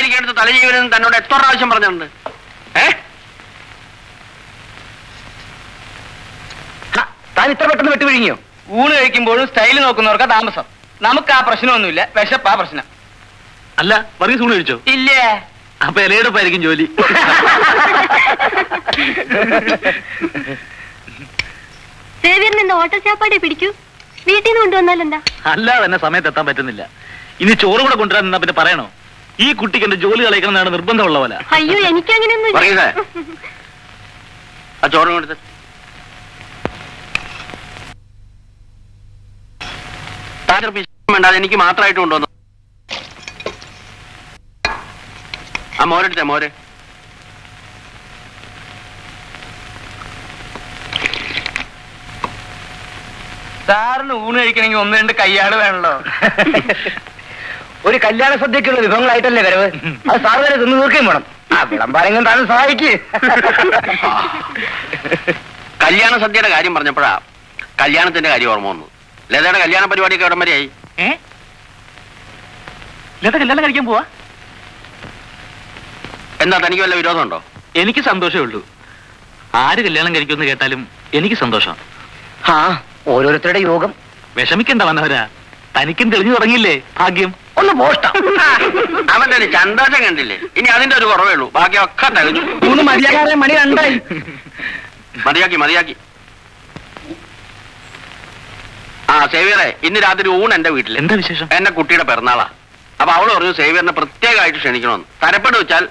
മിണ്ടായിരിക്കടുത്ത് തലജീവനെന്ന് തന്നോട് എത്ര പ്രാവശ്യം പറഞ്ഞിട്ടുണ്ട്? താൻ ഇത്ര പെട്ടെന്ന് വിട്ടുപിഴിഞ്ഞോ? ഊണ് കഴിക്കുമ്പോഴും സ്റ്റൈല് നോക്കുന്നവർക്ക് താമസം. നമുക്ക് ആ പ്രശ്നമൊന്നുമില്ല, വിശപ്പാ പ്രശ്നം. അല്ല, വർഗീസ് ഊണ് കഴിച്ചോ? ഇല്ലേ. അപ്പൊ ഇലയെടുപ്പായിരിക്കും ജോലി. സേവ്യറിന് ഇന്ന് ഓട്ടോ ചാപ്പാടെ പിടിക്കൂ. വീട്ടിൽ നിന്ന് കൊണ്ടുവന്നാലെന്താ? അല്ലാതെ തന്നെ സമയത്ത് എത്താൻ പറ്റുന്നില്ല. ഇനി ചോറ് കൂടെ കൊണ്ടുവരാൻ നിന്നാ പിന്നെ പറയണോ? ഈ കുട്ടിക്ക് എന്റെ ജോലി കളയിക്കണം എന്നാണ് നിർബന്ധമുള്ള പോലെ. അയ്യോ, എനിക്ക് അങ്ങനെയൊന്നും. ആ ചോറ് കൊടുത്ത് വേണ്ടാതെ എനിക്ക് മാത്രമായിട്ട് കൊണ്ടുവന്നു. ആ മോരെടുത്തേ, മോര്. സാറിന് ഊണ് കഴിക്കണമെങ്കിൽ 1-2 കയ്യാട് വേണല്ലോ. ഒരു കല്യാണ സദ്യക്കുള്ള വിഭവങ്ങളായിട്ടല്ലേ വരവ്. അത് സാറ് തന്നെ തിന്നു തീർക്കുകയും വേണം. ആ വിളംബാരെങ്കിലും താനും സഹായിക്ക്. കല്യാണ സദ്യയുടെ കാര്യം പറഞ്ഞപ്പോഴാ കല്യാണത്തിന്റെ കാര്യം ഓർമ്മ വന്നു. ലതയുടെ കല്യാണ പരിപാടിയൊക്കെ എവിടം വരെയായി? ലത കല്യാണം കഴിക്കാൻ പോവാ? എന്താ, തനിക്ക് വല്ല വിരോധമുണ്ടോ? എനിക്ക് സന്തോഷമേ ഉള്ളൂ. ആര് കല്യാണം കഴിക്കുമെന്ന് കേട്ടാലും എനിക്ക് സന്തോഷം. ആ, ഓരോരുത്തരുടെ യോഗം. വിഷമിക്കണ്ട വന്നവരാ, തനിക്കും തെളിഞ്ഞു തുടങ്ങിയില്ലേ ഭാഗ്യം. ഒന്ന് പോഷ്ടം. അവന്റെ ഒരു സന്തോഷം കണ്ടില്ലേ? ഇനി അതിന്റെ ഒരു കുറവേ ഉള്ളൂ, ബാക്കിയൊക്കെ തെളിഞ്ഞു. മതിയാകാതെ മണി 2 മതിയാക്കി മതിയാക്കി. ആ സേവിയറെ, ഇന്ന് രാത്രി ഊണ് എന്റെ വീട്ടിൽ. എന്താ വിശേഷം? എന്റെ കുട്ടിയുടെ പിറന്നാളാ. അപ്പൊ അവള് പറഞ്ഞു സേവിയറിനെ പ്രത്യേകമായിട്ട് ക്ഷണിക്കണമെന്ന്. തരപ്പെട്ട് വെച്ചാൽ